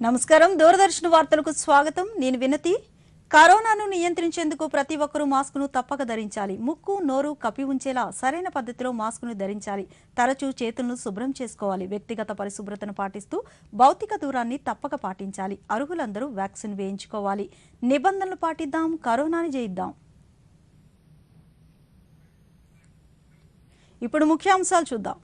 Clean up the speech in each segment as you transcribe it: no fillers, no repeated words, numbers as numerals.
నమస్కారం దూరదర్శన్ వార్తలకు స్వాగతం నేను వినతి కరోనాను నియంత్రించేందుకు ప్రతి ఒక్కరూ మాస్కును తప్పక ధరించాలి ముక్కు నోరు కప్పి ఉంచేలా సరైన పద్ధతిలో మాస్కును ధరించాలి తరచూ చేతులను శుభ్రం చేసుకోవాలి వ్యక్తిగత పరిశుభ్రతను పాటిస్తూ భౌతిక దూరాన్ని తప్పక పాటించాలి అర్హులందరూ వ్యాక్సిన్ వేయించుకోవాలి నిబంధనలు పాటిద్దాం కరోనాని జయిద్దాం ఇప్పుడు ముఖ్యాంశాలు చూద్దాం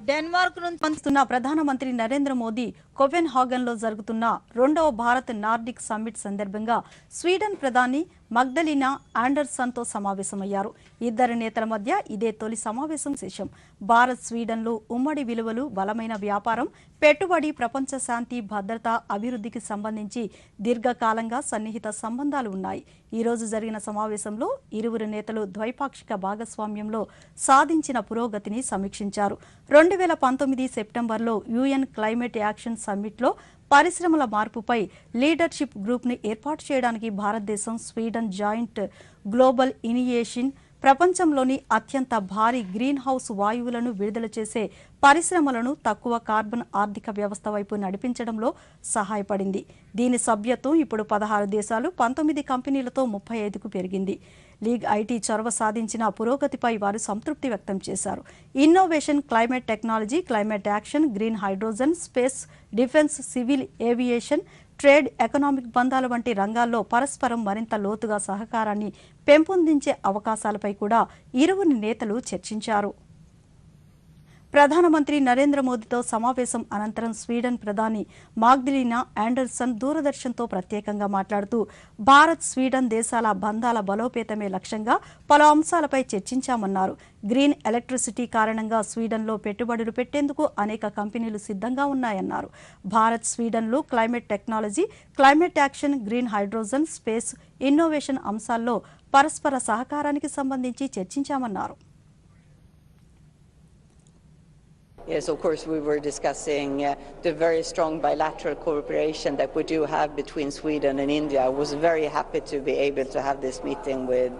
డెన్మార్క్ నుంచి పంపిస్తున్న ప్రధానమంత్రి నరేంద్ర మోదీ కోపెన్హాగన్ లో జరుగుతున్న రెండవ భారత్ నార్డిక్ సమ్మిట్ సందర్భంగా స్వీడన్ ప్రధాని మగ్దలినా ఆండర్సన్ తో సమావేశమయ్యారు ఇద్దరు నేతల మధ్య ఇదే తొలి సమావేశం విశేషం భారత్ స్వీడన్లు ఉమ్మడి విలువలు బలమైన వ్యాపారం పెట్టుబడి ప్రపంచ శాంతి భద్రత అభివృద్ధికి సంబంధించి దీర్ఘకాలంగా సన్నిహిత సంబంధాలు ఉన్నాయి ఈ రోజు జరిగిన సమావేశంలో ఇరువురు నేతలు ద్వైపాక్షిక భాగస్వామ్యంలో సాధించిన పురోగతిని సమీక్షించారు 2019 సెప్టెంబర్లో యుఎన్ క్లైమేట్ యాక్షన్ సమ్మిట్లో పరిశ్రమల మార్పుపై లీడర్షిప్ గ్రూప్ ని ఏర్పాటు చేయడానికి భారతదేశం స్వీడన్ జాయింట్ గ్లోబల్ ఇనిషియేటివ్ ప్రపంచంలోని అత్యంత భారీ గ్రీన్ హౌస్ వాయువులను విడుదల చేసే పరిశ్రమలను తక్కువ కార్బన్ ఆర్థిక వ్యవస్థ వైపు నడిపించడంలో సహాయపడింది దీని సభ్యత్వం ఇప్పుడు 16 దేశాలు 19 కంపెనీలతో 35కు పెరిగింది లీగ్ ఐటీ చొరవ సాధించిన పురోగతిపై వారు సంతృప్తి వ్యక్తం చేశారు innovation climate technology climate action green hydrogen space defence civil aviation trade economic బంధాల వంటి రంగాల్లో పరస్పరం మరింత లోతుగా సహకారాన్ని పెంపొందించే అవకాశాలపై కూడా ఇరువురు నేతలు చర్చించారు ప్రధానమంత్రి నరేంద్ర మోదీతో సమావేశం అనంతరం స్వీడన్ ప్రధాని మాగ్దలినా ఆండర్సన్ దూరదర్శన్తో ప్రత్యేకంగా మాట్లాడుతూ భారత్ స్వీడన్ దేశాల బంధాల బలోపేతమే లక్ష్యంగా పలు అంశాలపై చర్చించామన్నారు గ్రీన్ ఎలక్ట్రిసిటీ కారణంగా స్వీడన్లో పెట్టుబడులు పెట్టేందుకు అనేక కంపెనీలు సిద్ధంగా ఉన్నాయన్నారు భారత్ స్వీడన్లు climate technology climate action green hydrogen space innovation అంశాల్లో పరస్పర సహకారానికి సంబంధించి చర్చించామన్నారు Yes, of course, we were discussing the very strong bilateral cooperation that we do have between Sweden and India. I was very happy to be able to have this meeting with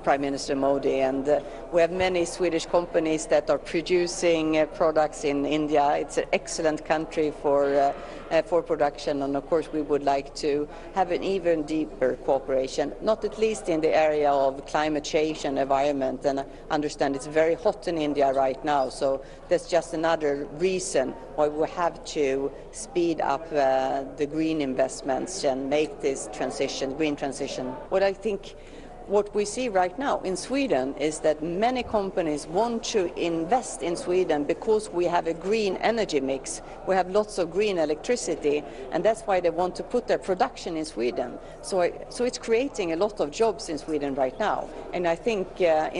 Prime Minister Modi. And we have many Swedish companies that are producing products in India. It's an excellent country for production. And of course, we would like to have an even deeper cooperation, not at least in the area of climate change and environment. And I understand it's very hot in India right now. So that's just another reason why we have to speed up the green investments and make this green transition. What I think what we see right now in Sweden is that many companies want to invest in Sweden because we have a green energy mix. We have lots of green electricity, and that's why they want to put their production in Sweden. So it's creating a lot of jobs in Sweden right now. And I think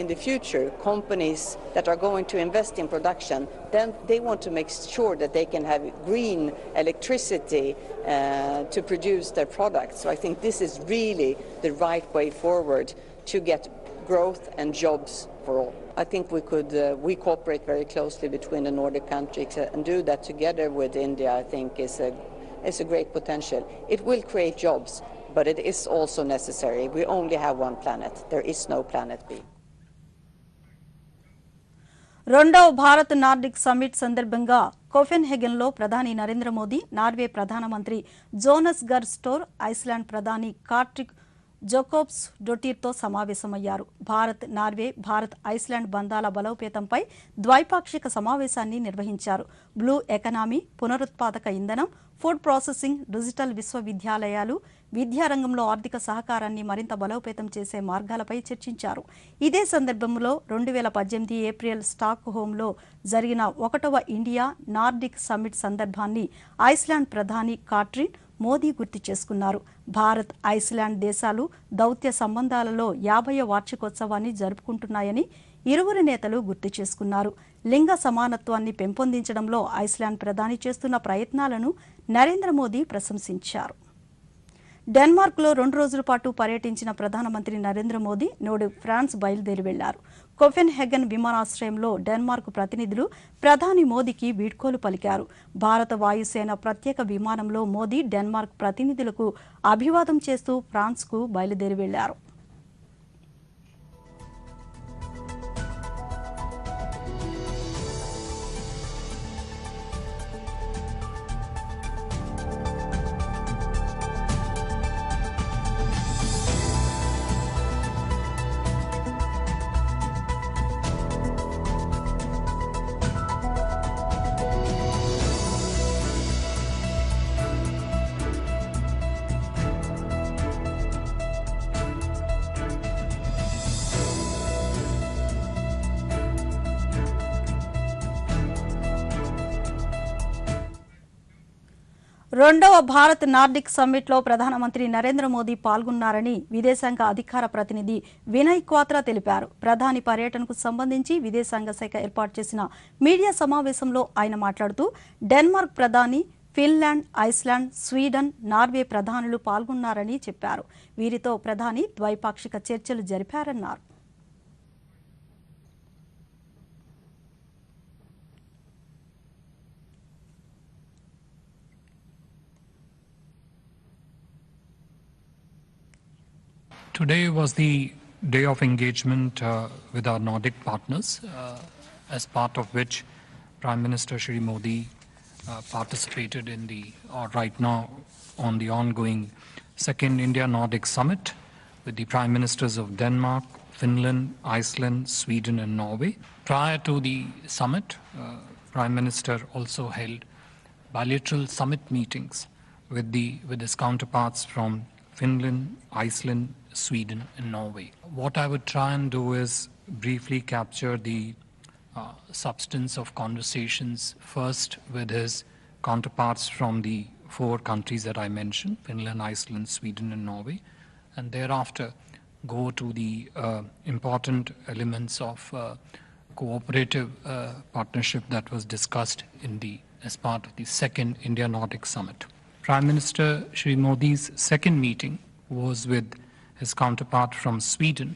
in the future, companies that are going to invest in production, then they want to make sure that they can have green electricity to produce their products. So I think this is really the right way forward to get growth and jobs for all. I think we cooperate very closely between the Nordic countries and do that together with India. I think is a great potential. It will create jobs, but it is also necessary. We only have one planet. There is no planet B. రెండవ Bharat Nordic summit సందర్భంగా కోపెన్హెగన్ లో ప్రధాని Narendra Modi Norway ప్రధానమంత్రి Jonas గర్ store Iceland ప్రధాని కార్టిక్ జోకోబ్స్ డొటీర్తో సమావేశమయ్యారు Bharat Norway Bharat Iceland బంధాల బలోపేతంపై ద్వైపాక్షిక సమావేశాన్ని నిర్వహించారు బ్లూ ఎకనామీ పునరుత్పాదక ఇంధనం ఫుడ్ ప్రాసెసింగ్ డిజిటల్ విశ్వవిద్యాలయాలు విద్యారంగంలో ఆర్థిక సహకారాన్ని మరింత బలోపేతం చేసే మార్గాలపై చర్చించారు ఇదే సందర్భంలో 2018 ఏప్రిల్ స్టాక్ హోమ్లో జరిగిన 1వ ఇండియా నార్డిక్ సమ్మిట్ సందర్భాన్ని ఐస్లాండ్ ప్రధాని కార్టిన్ మోదీ గుర్తు చేసుకున్నారు భారత్ ఐస్లాండ్ దేశాలు దౌత్య సంబంధాలలో 50వ వార్షికోత్సవాన్ని జరుపుకుంటున్నాయని ఇరువురు నేతలు గుర్తు చేసుకున్నారు లింగ సమానత్వాన్ని పెంపొందించడంలో ఐస్లాండ్ ప్రధాని చేస్తున్న ప్రయత్నాలను నరేంద్ర మోదీ ప్రశంసించారు డెన్మార్క్లో 2 రోజుల పాటు పర్యటించిన ప్రధానమంత్రి నరేంద్ర మోదీ నేడు ఫ్రాన్స్ బయలుదేరి వెళ్లారు కోపెన్హెగన్ విమానాశ్రయంలో డెన్మార్క్ ప్రతినిధులు ప్రధాని మోదీకి వీడ్కోలు పలికారు భారత వాయుసేన ప్రత్యేక విమానంలో మోదీ డెన్మార్క్ ప్రతినిధులకు అభివాదం చేస్తూ ఫ్రాన్స్కు బయలుదేరి వెళ్లారు రెండవ భారత్ నార్డిక్ సమ్మిట్లో ప్రధానమంత్రి నరేంద్ర మోదీ పాల్గొన్నారని విదేశాంగ అధికార ప్రతినిధి వినయ్ క్వాత్రా తెలిపారు. ప్రధాని పర్యటనకు సంబంధించి విదేశాంగ శాఖ ఏర్పాటు చేసిన మీడియా సమావేశంలో ఆయన మాట్లాడుతూ డెన్మార్క్ ప్రధాని, ఫిన్లాండ్, ఐస్లాండ్, స్వీడన్, నార్వే ప్రధానులు పాల్గొన్నారని చెప్పారు. వీరితో ప్రధాని ద్వైపాక్షిక చర్చలు జరిపారన్నారు. Today was the day of engagement with our Nordic partners, as part of which Prime Minister Shri Modi participated in right now on the ongoing second India-Nordic Summit with the Prime Ministers of Denmark, Finland, Iceland, Sweden and Norway. Prior to the summit, Prime Minister also held bilateral summit meetings with his counterparts from Finland, Iceland, Sweden and Norway. What I would try and do is briefly capture the substance of conversations, first with his counterparts from the four countries that I mentioned, Finland, Iceland, Sweden and Norway, and thereafter go to the important elements of cooperative partnership that was discussed as part of the second India-Nordic Summit. Prime Minister Shri Modi's second meeting was with his counterpart from Sweden,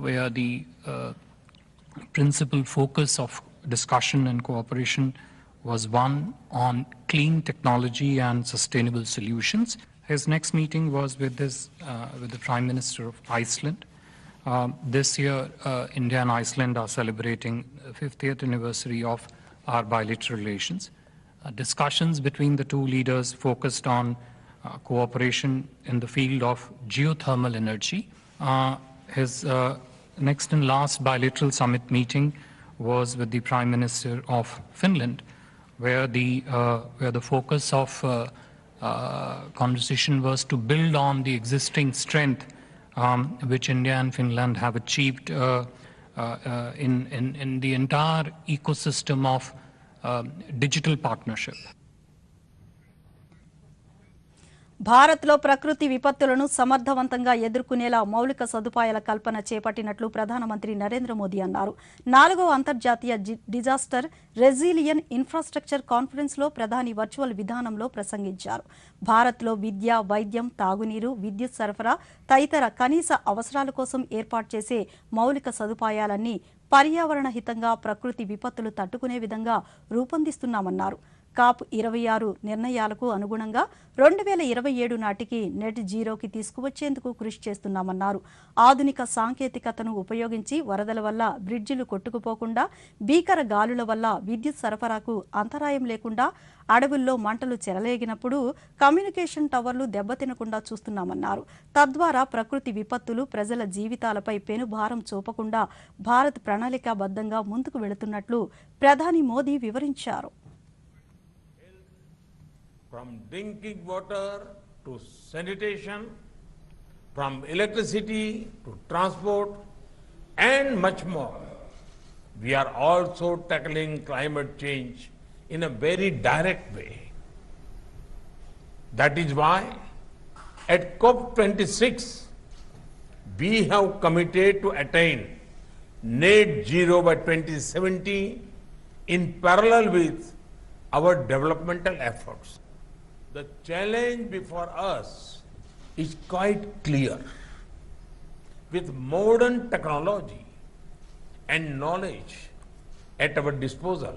where the principal focus of discussion and cooperation was one on clean technology and sustainable solutions. His next meeting was with the Prime Minister of Iceland. This year, India and Iceland are celebrating the 50th anniversary of our bilateral relations. Discussions between the two leaders focused on cooperation in the field of geothermal energy. His next and last bilateral summit meeting was with the Prime Minister of Finland, where the focus of conversation was to build on the existing strength which India and Finland have achieved in the entire ecosystem of digital partnership. భారత్లో ప్రకృతి విపత్తులను సమర్థవంతంగా ఎదుర్కొనేలా మౌలిక సదుపాయాల కల్పన చేపట్టినట్లు ప్రధానమంత్రి నరేంద్ర మోదీ అన్నారు. 4వ అంతర్జాతీయ డిజాస్టర్ రెసిలియన్ ఇన్ఫ్రాస్ట్రక్చర్ కాన్ఫరెన్స్లో ప్రధాని వర్చువల్ విధానంలో ప్రసంగించారు. భారత్లో విద్య, వైద్యం, తాగునీరు, విద్యుత్ సరఫరా తదితర కనీస అవసరాల కోసం ఏర్పాటు చేసే మౌలిక సదుపాయాలన్నీ పర్యావరణ హితంగా ప్రకృతి విపత్తులు తట్టుకునే విధంగా రూపొందిస్తున్నామన్నారు. కాప్ 26 నిర్ణయాలకు అనుగుణంగా 2027 నాటికి నెట్ జీరోకి తీసుకువచ్చేందుకు కృషి చేస్తున్నామన్నారు. ఆధునిక సాంకేతికతను ఉపయోగించి వరదల వల్ల బ్రిడ్జిలు కొట్టుకుపోకుండా, భీకర గాలుల వల్ల విద్యుత్ సరఫరాకు అంతరాయం లేకుండా, అడవుల్లో మంటలు చెలరేగినప్పుడు కమ్యూనికేషన్ టవర్లు దెబ్బతినకుండా చూస్తున్నామన్నారు. తద్వారా ప్రకృతి విపత్తులు ప్రజల జీవితాలపై పెనుభారం చూపకుండా భారత్ ప్రణాళికాబద్ధంగా ముందుకు వెళుతున్నట్లు ప్రధాని మోదీ వివరించారు. From drinking water to sanitation, from electricity to transport and much more. We are also tackling climate change in a very direct way. That is why at COP26 we have committed to attain net zero by 2070 in parallel with our developmental efforts. The challenge before us is quite clear. With modern technology and knowledge at our disposal,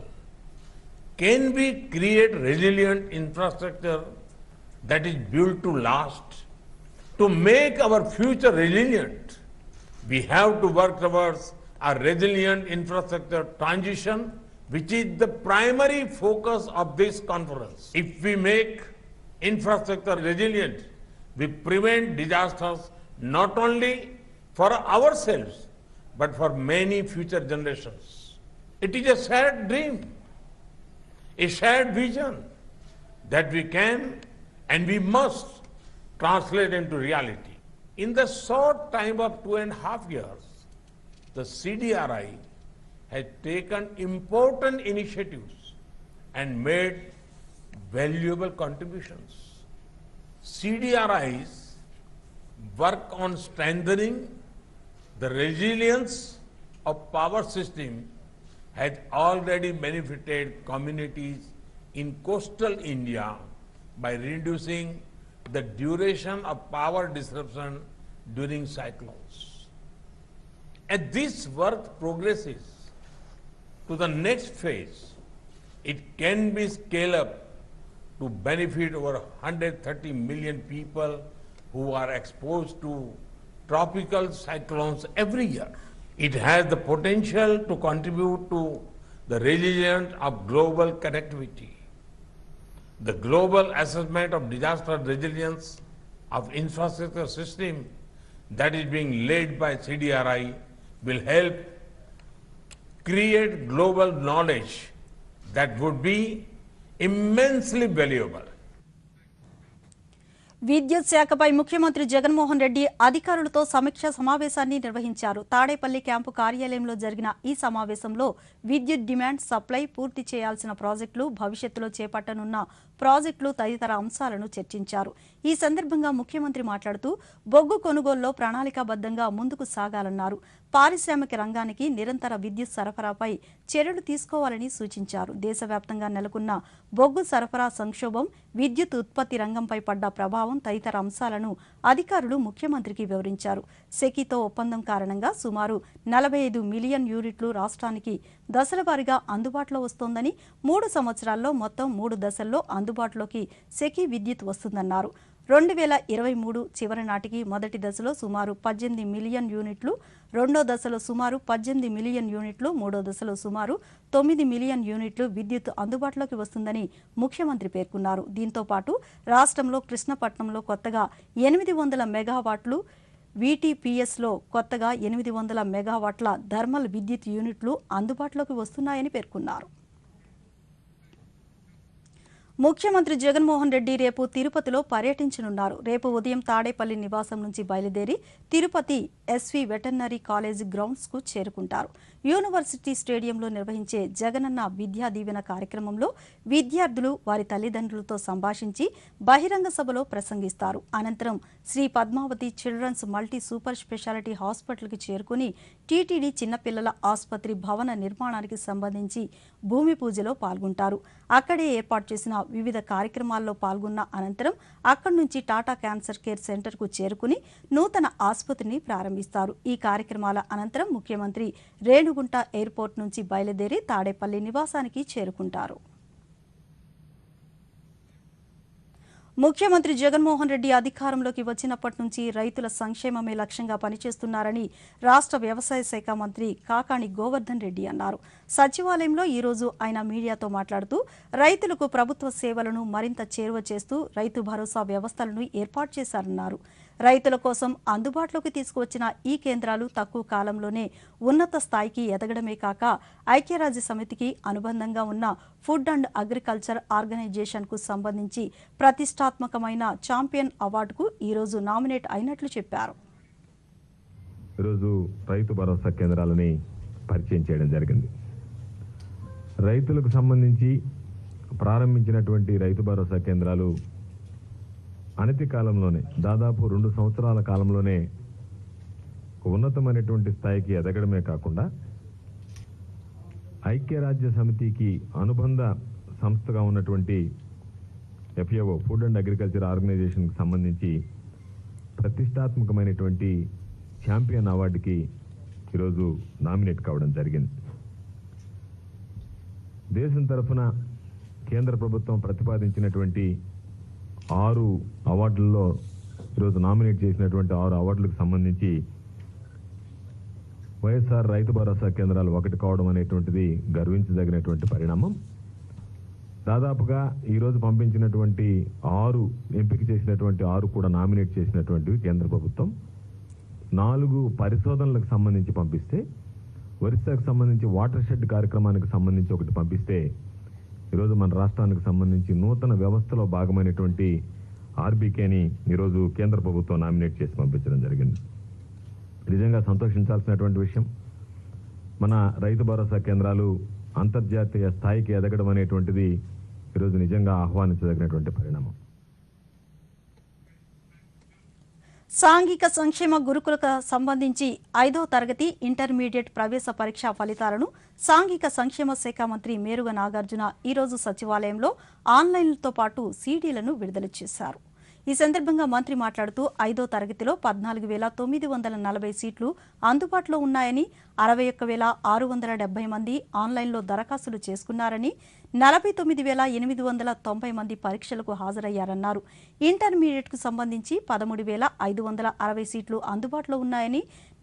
can we create resilient infrastructure that is built to last? To make our future resilient, we have to work towards a resilient infrastructure transition, which is the primary focus of this conference. If we make infrastructure resilient, we prevent disasters not only for ourselves but for many future generations. It is a shared dream, a shared vision that we can and we must translate into reality. In the short time of 2.5 years, the CDRI has taken important initiatives and made valuable contributions. CDRIs work on strengthening the resilience of power system has already benefited communities in coastal India by reducing the duration of power disruption during cyclones. As this work progresses to the next phase, it can be scaled up to benefit over 130 million people who are exposed to tropical cyclones every year. It has the potential to contribute to the resilience of global connectivity. The global assessment of disaster resilience of infrastructure system that is being led by CDRI will help create global knowledge that would be immensely valuable. విద్యుత్ శాఖపై ముఖ్యమంత్రి జగన్మోహన్ రెడ్డి అధికారులతో సమీక్ష సమావేశాన్ని నిర్వహించారు. Tadepalli camp కార్యాలయంలో జరిగిన ఈ సమావేశంలో విద్యుత్ డిమాండ్, సప్లై, పూర్తి చేయాల్సిన ప్రాజెక్టులు, భవిష్యత్తులో చేపట్టనున్న ప్రాజెక్టులు తదితర అంశాలను చర్చించారు. ఈ సందర్భంగా ముఖ్యమంత్రి మాట్లాడుతూ బొగ్గు కొనుగోలులో ప్రణాళికాబద్ధంగా ముందుకు సాగాలన్నారు. పారిశ్రామిక రంగానికి నిరంతర విద్యుత్ సరఫరాపై చర్యలు తీసుకోవాలని సూచించారు. దేశవ్యాప్తంగా నెలకొన్న బొగ్గు సరఫరా సంక్షోభం, విద్యుత్ ఉత్పత్తి రంగంపై పడ్డ ప్రభావం తదితర అంశాలను అధికారులు ముఖ్యమంత్రికి వివరించారు. సెకీతో ఒప్పందం కారణంగా సుమారు 45 మిలియన్ యూనిట్లు రాష్ట్రానికి దశలవారీగా అందుబాటులో వస్తోందని, 3 సంవత్సరాల్లో మొత్తం 3 దశల్లో అందుబాటులోకి సెకీ విద్యుత్ వస్తుందన్నారు. 2023 చివరి నాటికి మొదటి దశలో సుమారు 18 మిలియన్ యూనిట్లు, రెండో దశలో సుమారు 18 మిలియన్ యూనిట్లు, మూడో దశలో సుమారు 9 మిలియన్ యూనిట్లు విద్యుత్ అందుబాటులోకి వస్తుందని ముఖ్యమంత్రి పేర్కొన్నారు. దీంతో పాటు రాష్ట్రంలో కృష్ణపట్నంలో కొత్తగా 800 మెగావాట్లు, వీటీపీఎస్లో కొత్తగా 800 మెగావాట్ల థర్మల్ విద్యుత్ యూనిట్లు అందుబాటులోకి వస్తున్నాయని పేర్కొన్నారు. ముఖ్యమంత్రి జగన్మోహన్ రెడ్డి రేపు తిరుపతిలో పర్యటించనున్నారు. రేపు ఉదయం తాడేపల్లి నివాసం నుంచి బయలుదేరి Tirupati SV veterinary college grounds కు చేరుకుంటారు. యూనివర్సిటీ స్టేడియంలో నిర్వహించే జగనన్న విద్యా దీవెన కార్యక్రమంలో విద్యార్థులు వారి తల్లిదండ్రులతో సంభాషించి బహిరంగ సభలో ప్రసంగిస్తారు. అనంతరం Sri Padmavathi children's multi super speciality హాస్పిటల్కి చేరుకుని టీటీడీ చిన్నపిల్లల ఆసుపత్రి భవన నిర్మాణానికి సంబంధించి భూమి పూజలో పాల్గొంటారు. అక్కడే ఏర్పాటు చేసిన వివిధ కార్యక్రమాల్లో పాల్గొన్న అనంతరం అక్కడి నుంచి టాటా క్యాన్సర్ కేర్ సెంటర్కు చేరుకుని నూతన ఆసుపత్రిని ప్రారంభిస్తారు. ఈ కార్యక్రమాల అనంతరం ముఖ్యమంత్రి రేణుగుంట ఎయిర్పోర్ట్ నుంచి బయలుదేరి తాడేపల్లి నివాసానికి చేరుకుంటారు. ముఖ్యమంత్రి జగన్మోహన్ రెడ్డి అధికారంలోకి వచ్చినప్పటి నుంచి రైతుల సంక్షేమమే లక్ష్యంగా పనిచేస్తున్నారని రాష్ట్ర వ్యవసాయ శాఖ మంత్రి కాకాణి గోవర్ధన్ రెడ్డి అన్నారు. సచివాలయంలో ఈరోజు ఆయన మీడియాతో మాట్లాడుతూ రైతులకు ప్రభుత్వ సేవలను మరింత చేరువ చేస్తూ రైతు భరోసా వ్యవస్థలను ఏర్పాటు చేశారన్నారు. రైతుల కోసం అందుబాటులోకి తీసుకువచ్చిన ఈ కేంద్రాలు తక్కువ కాలంలోనే ఉన్నత స్థాయికి ఎదగడమే కాక ఐక్యరాజ్య సమితికి అనుబంధంగా ఉన్న ఫుడ్ అండ్ అగ్రికల్చర్ ఆర్గనైజేషన్కు సంబంధించి ప్రతిష్టాత్మకమైన ఛాంపియన్ అవార్డుకు ఈరోజు నామినేట్ అయినట్లు చెప్పారు. ఈరోజు రైతు భరోసా కేంద్రాలని పరిచయం చేయడం జరిగింది. రైతులకు సంబంధించి ప్రారంభించినటువంటి రైతు భరోసా కేంద్రాలు అనతి కాలంలోనే దాదాపు 2 సంవత్సరాల కాలంలోనే ఉన్నతమైనటువంటి స్థాయికి ఎదగడమే కాకుండా ఐక్యరాజ్య సమితికి అనుబంధ సంస్థగా ఉన్నటువంటి FAO ఫుడ్ అండ్ అగ్రికల్చర్ ఆర్గనైజేషన్కి సంబంధించి ప్రతిష్టాత్మకమైనటువంటి ఛాంపియన్ అవార్డుకి ఈరోజు నామినేట్ కావడం జరిగింది. దేశం తరఫున కేంద్ర ప్రభుత్వం ప్రతిపాదించినటువంటి 6 అవార్డుల్లో ఈరోజు నామినేట్ చేసినటువంటి 6 అవార్డులకు సంబంధించి వైఎస్ఆర్ రైతు భరోసా కేంద్రాలు ఒకటి కావడం అనేటువంటిది గర్వించదగినటువంటి పరిణామం. దాదాపుగా ఈరోజు పంపించినటువంటి 6 ఎంపిక చేసినటువంటి 6 కూడా నామినేట్ చేసినటువంటివి కేంద్ర ప్రభుత్వం 4 పరిశోధనలకు సంబంధించి పంపిస్తే, ఒరిస్సాకు సంబంధించి వాటర్ షెడ్ కార్యక్రమానికి సంబంధించి ఒకటి పంపిస్తే, ఈరోజు మన రాష్ట్రానికి సంబంధించి నూతన వ్యవస్థలో భాగమైనటువంటి ఆర్బీకేని ఈరోజు కేంద్ర ప్రభుత్వం నామినేట్ చేసి పంపించడం జరిగింది. నిజంగా సంతోషించాల్సినటువంటి విషయం. మన రైతు భరోసా కేంద్రాలు అంతర్జాతీయ స్థాయికి ఎదగడం అనేటువంటిది ఈరోజు నిజంగా ఆహ్వానించదగినటువంటి పరిణామం. సాంఘిక సంక్షేమ గురుకులకు సంబంధించి 5వ తరగతి ఇంటర్మీడియట్ ప్రవేశ పరీక్షా ఫలితాలను సాంఘిక సంక్షేమ శాఖ మంత్రి మేరుగ నాగార్జున ఈరోజు సచివాలయంలో ఆన్లైన్లతో పాటు సీడీలను విడుదల చేశారు. ఈ సందర్భంగా మంత్రి మాట్లాడుతూ 5వ తరగతిలో 14,940 సీట్లు అందుబాటులో ఉన్నాయని, 61,670 మంది ఆన్లైన్లో దరఖాస్తులు చేసుకున్నారని, 49,890 మంది పరీక్షలకు హాజరయ్యారన్నారు. ఇంటర్మీడియట్కు సంబంధించి 13,560 సీట్లు అందుబాటులో ఉన్నాయని,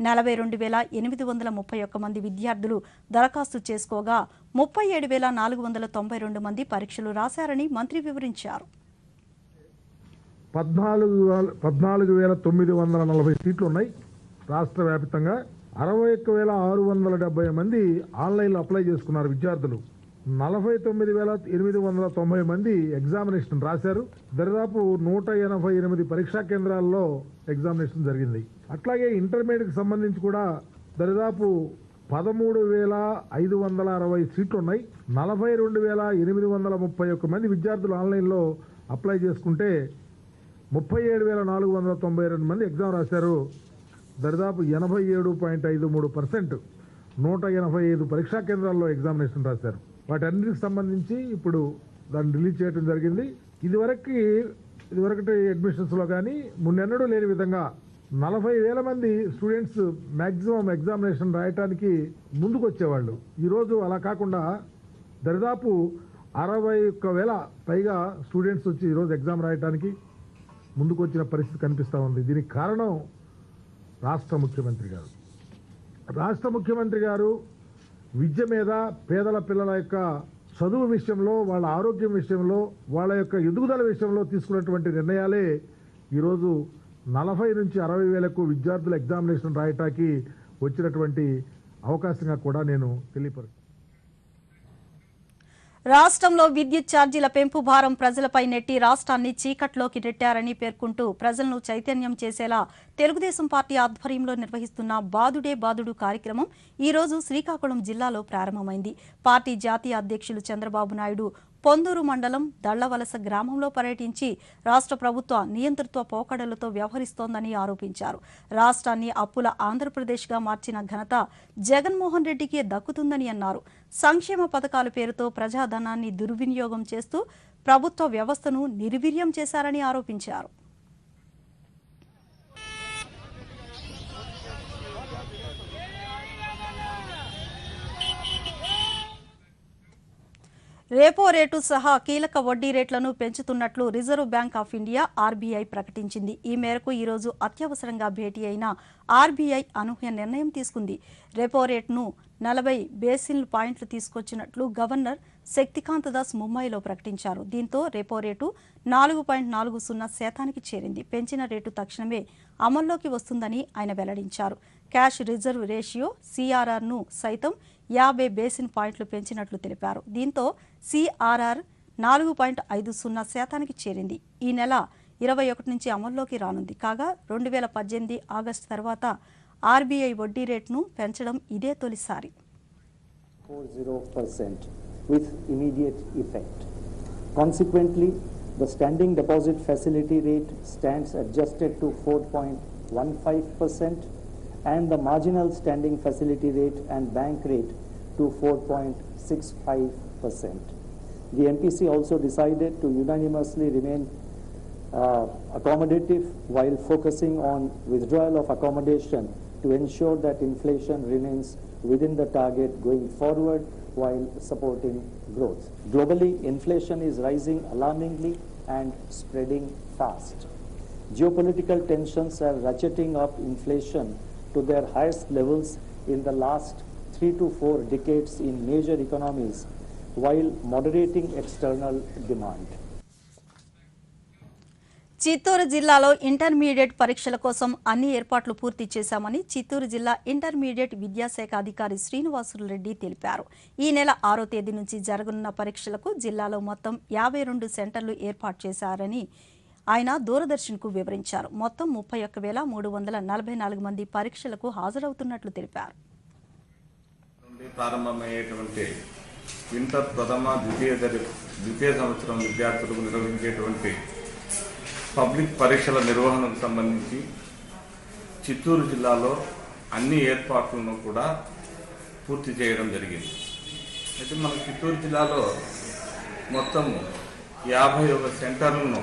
42,831 మంది విద్యార్థులు దరఖాస్తు చేసుకోగా 37,492 మంది పరీక్షలు రాశారని మంత్రి వివరించారు. 14,940 సీట్లు ఉన్నాయి రాష్ట్ర వ్యాప్తంగా. 61,670 మంది ఆన్లైన్లో అప్లై చేసుకున్నారు విద్యార్థులు. 49,890 మంది ఎగ్జామినేషన్ రాశారు. దరిదాపు 188 పరీక్షా కేంద్రాల్లో ఎగ్జామినేషన్ జరిగింది. అట్లాగే ఇంటర్మీడియట్కి సంబంధించి కూడా దరిదాపు 13,560 సీట్లు ఉన్నాయి. 42,831 మంది విద్యార్థులు ఆన్లైన్లో అప్లై చేసుకుంటే 37,492 మంది ఎగ్జామ్ రాశారు. దరిదాపు 87.53% 185 పరీక్షా కేంద్రాల్లో ఎగ్జామినేషన్ రాశారు. వాటన్నిటికి సంబంధించి ఇప్పుడు దాన్ని రిలీజ్ చేయడం జరిగింది. ఇదివరకటి అడ్మిషన్స్లో కానీ మున్నెన్నడూ లేని విధంగా 40,000 మంది స్టూడెంట్స్ మ్యాక్సిమం ఎగ్జామినేషన్ రాయటానికి ముందుకు వచ్చేవాళ్ళు. ఈరోజు అలా కాకుండా దరిదాపు 61,000 పైగా స్టూడెంట్స్ వచ్చి ఈరోజు ఎగ్జామ్ రాయటానికి ముందుకు వచ్చిన పరిస్థితి కనిపిస్తూ ఉంది. దీనికి కారణం రాష్ట్ర ముఖ్యమంత్రి గారు విద్య మీద, పేదల పిల్లల యొక్క చదువు విషయంలో, వాళ్ళ ఆరోగ్యం విషయంలో, వాళ్ళ యొక్క ఎదుగుదల విషయంలో తీసుకున్నటువంటి నిర్ణయాలే ఈరోజు 40 నుంచి 60 వేలకు విద్యార్థుల ఎగ్జామినేషన్ రాయటానికి వచ్చినటువంటి అవకాశంగా కూడా నేను తెలియపరుస్తాను. రాష్ట్రంలో విద్యుత్ ఛార్జీల పెంపు భారం ప్రజలపై నెట్టి రాష్ట్రాన్ని చీకట్లోకి నెట్టారని పేర్కొంటూ ప్రజలను చైతన్యం చేసేలా తెలుగుదేశం పార్టీ ఆధ్వర్యంలో నిర్వహిస్తున్న బాదుడే బాదుడు కార్యక్రమం ఈ రోజు శ్రీకాకుళం జిల్లాలో ప్రారంభమైంది. పార్టీ జాతీయ అధ్యక్షులు చంద్రబాబు నాయుడు పొందూరు మండలం దళ్లవలస గ్రామంలో పర్యటించి రాష్ట్ర ప్రభుత్వ నియంతృత్వ పోకడలతో వ్యవహరిస్తోందని ఆరోపించారు. రాష్ట్రాన్ని అప్పుల ఆంధ్రప్రదేశ్గా మార్చిన ఘనత జగన్మోహన్ రెడ్డికే దక్కుతుందని అన్నారు. సంక్షేమ పథకాల పేరుతో ప్రజాధనాన్ని దుర్వినియోగం చేస్తూ ప్రభుత్వ వ్యవస్థను నిర్వీర్యం చేశారని ఆరోపించారు. రేపో రేటు సహా కీలక వడ్డీ రేట్లను పెంచుతున్నట్లు reserve bank of India RBI ప్రకటించింది. ఈ మేరకు ఈరోజు అత్యవసరంగా భేటీ అయిన ఆర్బీఐ అనూహ్య నిర్ణయం తీసుకుంది. రెపో రేటును 40 బేసిస్ పాయింట్లు తీసుకొచ్చినట్లు గవర్నర్ శక్తికాంత దాస్ ముంబైలో ప్రకటించారు. దీంతో రెపో రేటు 4.40% చేరింది. పెంచిన రేటు తక్షణమే అమల్లోకి వస్తుందని ఆయన వెల్లడించారు. క్యాష్ రిజర్వ్ రేషియో సిఆర్ఆర్ను సైతం 50 బేసిస్ పాయింట్లు పెంచినట్లు తెలిపారు. దీంతో సిఆర్ఆర్ 4.50% చేరింది. ఈ నెల 21 నుంచి అమల్లోకి రానుంది. కాగా 2018 ఆగస్టు తర్వాత ఆర్బీఐ వడ్డీ రేటును పెంచడం ఇదే తొలిసారి. 40% with immediate effect. Consequently, the standing deposit facility rate stands adjusted to 4.15% and the marginal standing facility rate and bank rate to 4.65%. The MPC also decided to unanimously remain accommodative while focusing on withdrawal of accommodation to ensure that inflation remains within the target going forward while supporting growth. Globally, inflation is rising alarmingly and spreading fast. Geopolitical tensions are ratcheting up inflation to their highest levels in the last 3 to 4 decades in major economies while moderating external demand. Chittoor జిల్లాలో intermediate పరీక్షల కోసం అన్ని ఏర్పాట్లు పూర్తి చేశామని చిత్తూరు జిల్లా intermediate విద్యాశాఖ అధికారి శ్రీనివాసులు రెడ్డి తెలిపారు. ఈ నెల 6వ తేదీ నుంచి జరగనున్న పరీక్షలకు జిల్లాలో మొత్తం 52 సెంటర్లు ఏర్పాటు చేశారని ఆయన దూరదర్శన్కు వివరించారు. మొత్తం 31,344 మంది పరీక్షలకు హాజరవుతున్నట్లు తెలిపారు. ప్రారంభమయ్యేటువంటి ఇంటర్ ప్రథమ ద్వితీయ సంవత్సరం విద్యార్థులకు నిర్వహించేటువంటి పబ్లిక్ పరీక్షల నిర్వహణకు సంబంధించి చిత్తూరు జిల్లాలో అన్ని ఏర్పాట్లను కూడా పూర్తి చేయడం జరిగింది. అయితే మన చిత్తూరు జిల్లాలో మొత్తం 51 సెంటర్లను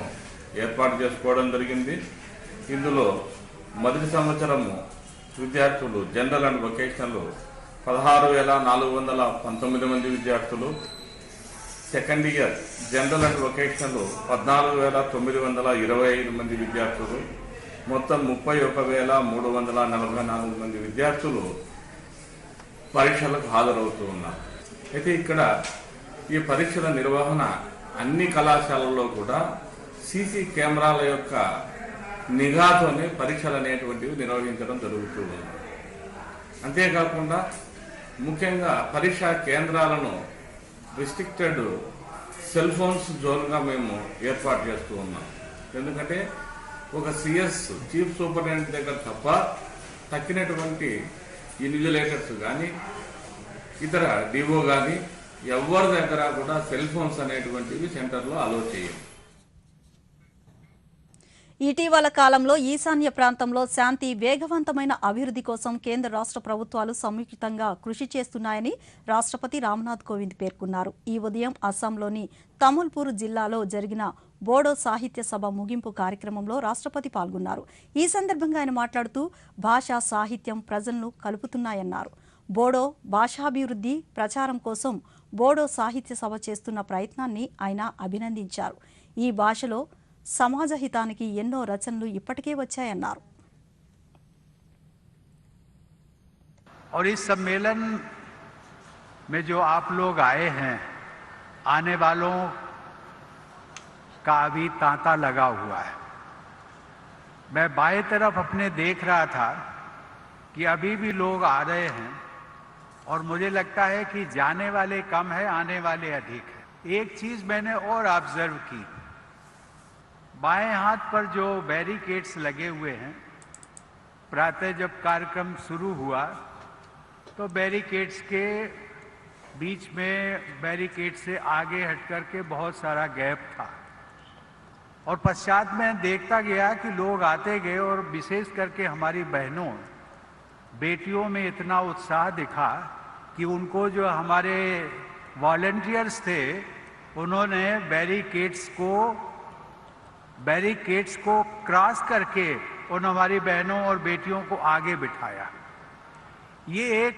ఏర్పాటు చేసుకోవడం జరిగింది. ఇందులో మొదటి సంవత్సరము విద్యార్థులు జనరల్ అండ్ వొకేషనల్ 16,419 మంది విద్యార్థులు, second year general and vocational 14,925 మంది విద్యార్థులు, మొత్తం 31,344 మంది విద్యార్థులు పరీక్షలకు హాజరవుతూ ఉన్నారు. అయితే ఇక్కడ ఈ పరీక్షల నిర్వహణ అన్ని కళాశాలల్లో కూడా సీసీ కెమెరాల యొక్క నిఘాతోనే పరీక్షలు అనేటువంటివి నిర్వహించడం జరుగుతూ ఉంది. అంతేకాకుండా ముఖ్యంగా పరీక్షా కేంద్రాలను రిస్ట్రిక్టెడ్ సెల్ ఫోన్స్ జోన్గా మేము ఏర్పాటు చేస్తూ ఉన్నాం. ఎందుకంటే ఒక సిఎస్ చీఫ్ సూపరింటెండెంట్ దగ్గర తప్ప తక్కినటువంటి ఇన్విజిలేటర్స్ కానీ ఇతర డిఓ కానీ ఎవరి దగ్గర కూడా సెల్ ఫోన్స్ అనేటువంటివి సెంటర్లో అలో చేయం. ఇటీవల కాలంలో ఈశాన్య ప్రాంతంలో శాంతి వేగవంతమైన అభివృద్ధి కోసం కేంద్ర రాష్ట్ర ప్రభుత్వాలు సంయుక్తంగా కృషి చేస్తున్నాయని రాష్ట్రపతి రామ్నాథ్ కోవింద్ పేర్కొన్నారు. ఈ ఉదయం అస్సాంలోని తముల్పూర్ జిల్లాలో జరిగిన బోడో సాహిత్య సభ ముగింపు కార్యక్రమంలో రాష్ట్రపతి పాల్గొన్నారు. ఈ సందర్భంగా ఆయన మాట్లాడుతూ భాషా సాహిత్యం ప్రజలను కలుపుతున్నాయన్నారు. బోడో భాషాభివృద్ధి ప్రచారం కోసం బోడో సాహిత్య సభ చేస్తున్న ప్రయత్నాన్ని ఆయన అభినందించారు. ఈ భాషలో समाज हितानिकी एन्नो रचनलु इप्पटिके वच्चायन्नारु। और इस सम्मेलन में जो आप लोग आए हैं, आने वालों का अभी तांता लगा हुआ है। मैं बाएं तरफ अपने देख रहा था कि अभी भी लोग आ रहे हैं और मुझे लगता है कि जाने वाले कम है, आने वाले अधिक है। एक चीज मैंने और ऑब्जर्व की, बाएं हाथ पर जो बैरिकेड्स लगे हुए हैं, प्रातः जब कार्यक्रम शुरू हुआ तो बैरिकेड्स के बीच में बैरिकेड से आगे हट करके बहुत सारा गैप था और पश्चात में देखता गया कि लोग आते गए और विशेष करके हमारी बहनों बेटियों में इतना उत्साह दिखा कि उनको जो हमारे वॉलंटियर्स थे उन्होंने बैरिकेड्स को क्रॉस करके उन हमारी बहनों और बेटियों को आगे बिठाया। ये एक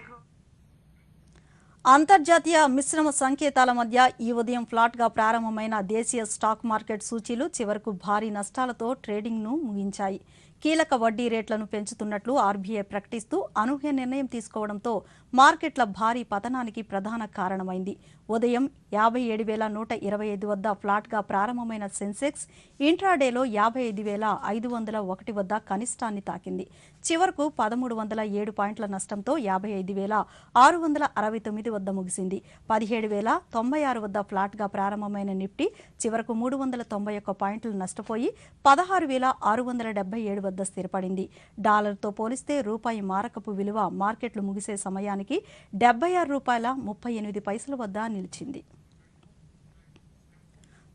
అంతర్జాతీయ మిశ్రమ సంకేతాల మధ్య ఈ ఉదయం ఫ్లాట్ గా ప్రారంభమైన దేశీయ స్టాక్ మార్కెట్ సూచీలు చివరకు భారీ నష్టాలతో ట్రేడింగ్ ను ముగించాయి. కీలక వడ్డీ రేట్లను పెంచుతున్నట్లు ఆర్బీఐ ప్రకటిస్తూ అనూహ్య నిర్ణయం తీసుకోవడంతో మార్కెట్ల భారీ పతనానికి ప్రధాన కారణమైంది. ఉదయం 57,125 వద్ద ఫ్లాట్ గా ప్రారంభమైన సెన్సెక్స్ ఇంట్రాడేలో 55,501 వద్ద కనిష్టాన్ని తాకింది. చివరకు 1,307 పాయింట్ల నష్టంతో 55,669 వద్ద ముగిసింది. 17,096 వద్ద ఫ్లాట్ గా ప్రారంభమైన నిఫ్టీ చివరకు 391 పాయింట్లు నష్టపోయి 16,677 వద్ద స్థిరపడింది. డాలర్తో పోలిస్తే రూపాయి మారకపు విలువ మార్కెట్లు ముగిసే సమయానికి ₹76.38 వద్ద నిలిచింది.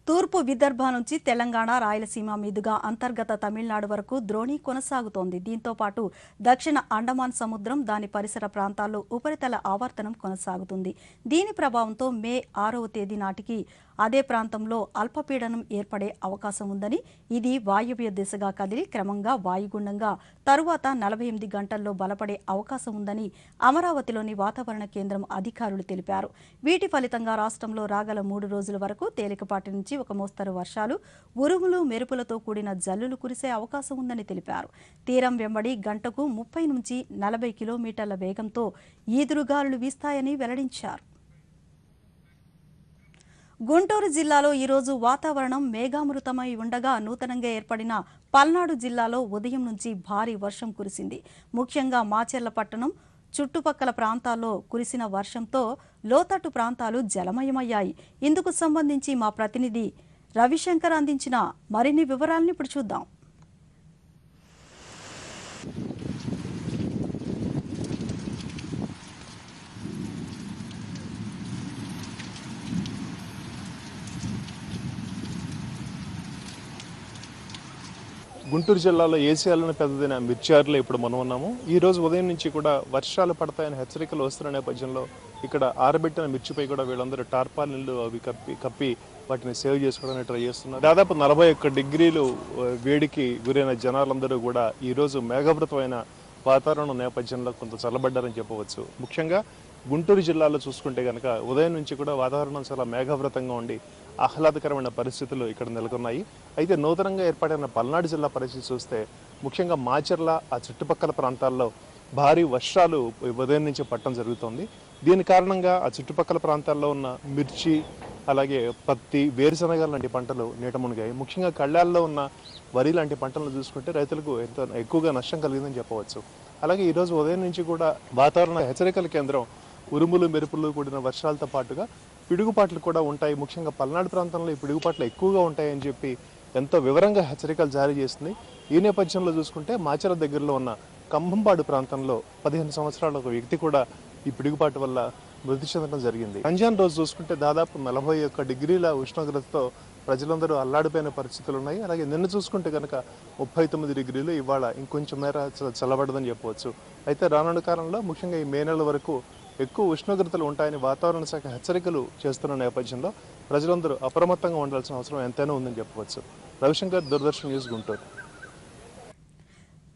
తూర్పు విదర్భ నుంచి తెలంగాణ రాయలసీమ మీదుగా అంతర్గత తమిళనాడు వరకు ద్రోణి కొనసాగుతోంది. దీంతో పాటు దక్షిణ అండమాన్ సముద్రం దాని పరిసర ప్రాంతాల్లో ఉపరితల ఆవర్తనం కొనసాగుతుంది. దీని ప్రభావంతో మే 6వ తేదీ నాటికి అదే ప్రాంతంలో అల్పపీడనం ఏర్పడే అవకాశం ఉందని, ఇది వాయువ్య దిశగా కదిలి క్రమంగా వాయుగుండంగా తరువాత 48 గంటల్లో బలపడే అవకాశం ఉందని అమరావతిలోని వాతావరణ కేంద్రం అధికారులు తెలిపారు. వీటి ఫలితంగా రాష్ట్రంలో రాగల 3 రోజుల వరకు తేలికపాటి నుంచి ఒక మోస్తరు వర్షాలు, ఉరుములు మెరుపులతో కూడిన జల్లులు కురిసే అవకాశం ఉందని తెలిపారు. తీరం వెంబడి గంటకు 30 నుంచి 40 కిలోమీటర్ల వేగంతో ఈదురుగాలులు వీస్తాయని వెల్లడించారు. గుంటూరు జిల్లాలో ఈరోజు వాతావరణం మేఘామృతమై ఉండగా నూతనంగా ఏర్పడిన పల్నాడు జిల్లాలో ఉదయం నుంచి భారీ వర్షం కురిసింది. ముఖ్యంగా మాచెర్ల పట్టణం చుట్టుపక్కల ప్రాంతాల్లో కురిసిన వర్షంతో లోతట్టు ప్రాంతాలు జలమయమయ్యాయి. ఇందుకు సంబంధించి మా ప్రతినిధి రవిశంకర్ అందించిన మరిన్ని వివరాలను ఇప్పుడు చూద్దాం. గుంటూరు జిల్లాలో ఏసియాలోనే పెద్దదైన మిర్చార్లో ఇప్పుడు మనం ఉన్నాము. ఈ రోజు ఉదయం నుంచి కూడా వర్షాలు పడతాయని హెచ్చరికలు వస్తున్న నేపథ్యంలో ఇక్కడ ఆరబెట్టిన మిర్చిపై కూడా వీళ్ళందరూ టార్పాలిన్లు అవి కప్పి వాటిని సేవ్ చేసుకోవడానికి ట్రై చేస్తున్నారు. దాదాపు 41 డిగ్రీలు వేడికి గురైన జనాలందరూ కూడా ఈరోజు మేఘావృతమైన వాతావరణం నేపథ్యంలో కొంత చల్లబడ్డారని చెప్పవచ్చు. ముఖ్యంగా గుంటూరు జిల్లాలో చూసుకుంటే కనుక ఉదయం నుంచి కూడా వాతావరణం చాలా మేఘావృతంగా ఉండి ఆహ్లాదకరమైన పరిస్థితులు ఇక్కడ నెలకొన్నాయి. అయితే నూతనంగా ఏర్పడిన పల్నాడు జిల్లా పరిస్థితి చూస్తే ముఖ్యంగా మాచర్ల ఆ చుట్టుపక్కల ప్రాంతాల్లో భారీ వర్షాలు ఉదయం నుంచి పట్టడం జరుగుతోంది. దీని కారణంగా ఆ చుట్టుపక్కల ప్రాంతాల్లో ఉన్న మిర్చి, అలాగే పత్తి, వేరుశనగ లాంటి పంటలు నీట మునిగాయి. ముఖ్యంగా కళ్ళాల్లో ఉన్న వరి లాంటి పంటలను చూసుకుంటే రైతులకు ఎంతో ఎక్కువగా నష్టం కలిగిందని చెప్పవచ్చు. అలాగే ఈరోజు ఉదయం నుంచి కూడా వాతావరణ హెచ్చరికల కేంద్రం ఉరుములు మెరుపులు కూడిన వర్షాలతో పాటుగా పిడుగుపాట్లు కూడా ఉంటాయి. ముఖ్యంగా పల్నాడు ప్రాంతంలో ఈ పిడుగుపాట్లు ఎక్కువగా ఉంటాయని చెప్పి ఎంతో వివరంగా హెచ్చరికలు జారీ చేస్తుంది. ఈ నేపథ్యంలో చూసుకుంటే మాచర్ల దగ్గరలో ఉన్న కంభంపాడు ప్రాంతంలో 15 సంవత్సరాల ఒక వ్యక్తి కూడా ఈ పిడుగుపాటు వల్ల మృతి చెందడం జరిగింది. రంజాన్ రోజు చూసుకుంటే దాదాపు 41 డిగ్రీల ఉష్ణోగ్రతతో ప్రజలందరూ అల్లాడిపోయిన పరిస్థితులు ఉన్నాయి. అలాగే నిన్న చూసుకుంటే కనుక 39 డిగ్రీలు, ఇవాళ ఇంకొంచెం మేర చల్లబడదని చెప్పవచ్చు. అయితే రానున్న కాలంలో ముఖ్యంగా ఈ మే నెల వరకు ఎక్కువ ఉష్ణోగ్రతలు ఉంటాయని వాతావరణ శాఖ హెచ్చరికలు చేస్తున్న నేపథ్యంలో ప్రజలందరూ అప్రమత్తంగా ఉండాల్సిన అవసరం ఎంతైనా ఉందని చెప్పవచ్చు. రవిశంకర్, దూరదర్శన్ న్యూస్, గుంటూరు.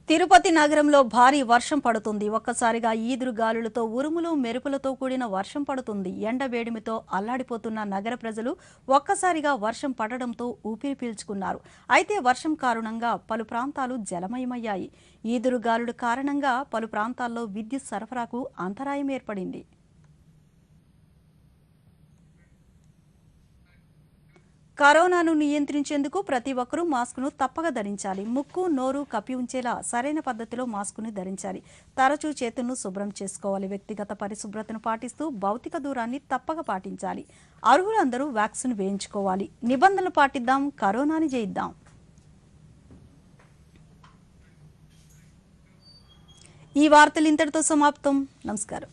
తిరుపతి నగరంలో భారీ వర్షం పడుతుంది. ఒక్కసారిగా ఈదురు గాలులతో ఉరుములు మెరుపులతో కూడిన వర్షం పడుతుంది. ఎండవేడిమితో అల్లాడిపోతున్న నగర ప్రజలు ఒక్కసారిగా వర్షం పడడంతో ఊపిరి పీల్చుకున్నారు. అయితే వర్షం కారణంగా పలు ప్రాంతాలు జలమయమయ్యాయి. ఈదురు గాలుల కారణంగా పలు ప్రాంతాల్లో విద్యుత్ సరఫరాకు అంతరాయం ఏర్పడింది. కరోనాను నియంత్రించేందుకు ప్రతి ఒక్కరూ మాస్కును తప్పక ధరించాలి. ముక్కు, నోరు కప్పి ఉంచేలా సరైన పద్ధతిలో మాస్కును ధరించాలి. తరచూ చేతులను శుభ్రం చేసుకోవాలి. వ్యక్తిగత పరిశుభ్రతను పాటిస్తూ భౌతిక దూరాన్ని తప్పక పాటించాలి. అర్హులందరూ వ్యాక్సిన్ వేయించుకోవాలి. నిబంధనలు పాటిద్దాం, కరోనాని జయిద్దాం. ఈ వార్తలు ఇంతటితో సమాప్తం. నమస్కారం.